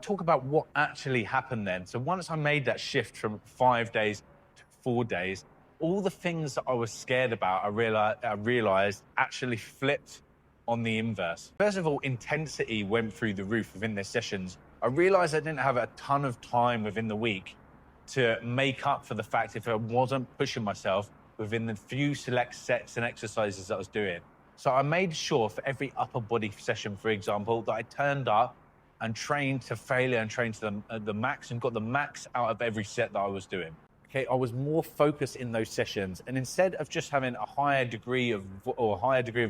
talk about what actually happened then. So once I made that shift from 5 days to 4 days, all the things that I was scared about, I realized actually flipped on the inverse. First of all, intensity went through the roof within their sessions. I realized I didn't have a ton of time within the week to make up for the fact if I wasn't pushing myself within the few select sets and exercises that I was doing. So I made sure for every upper body session, for example, that I turned up and trained to failure and trained to the max and got the max out of every set that I was doing. Okay, I was more focused in those sessions, and instead of just having a higher degree of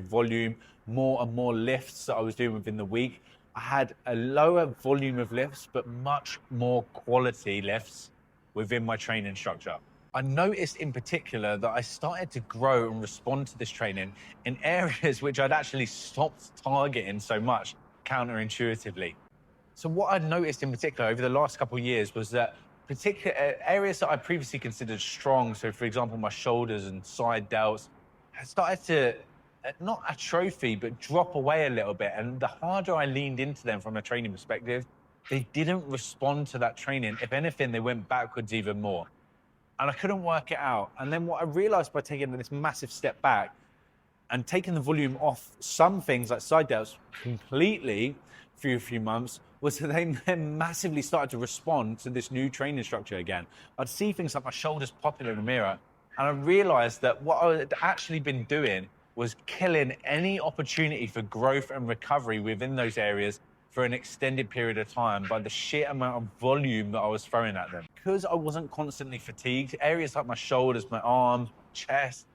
volume, more and more lifts that I was doing within the week, I had a lower volume of lifts, but much more quality lifts within my training structure. I noticed in particular that I started to grow and respond to this training in areas which I'd actually stopped targeting so much counterintuitively. So what I'd noticed in particular over the last couple of years was that particular areas that I previously considered strong, so for example, my shoulders and side delts, had started to, not atrophy, but drop away a little bit. And the harder I leaned into them from a training perspective, they didn't respond to that training. If anything, they went backwards even more. And I couldn't work it out. And then what I realized by taking this massive step back and taking the volume off some things like side delts completely for a few months was that they then massively started to respond to this new training structure again. I'd see things like my shoulders popping in the mirror, and I realized that what I had actually been doing was killing any opportunity for growth and recovery within those areas for an extended period of time by the sheer amount of volume that I was throwing at them. Because I wasn't constantly fatigued, areas like my shoulders, my arms, chest,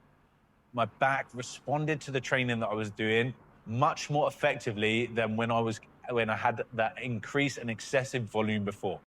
my back responded to the training that I was doing much more effectively than when I had that increase and excessive volume before.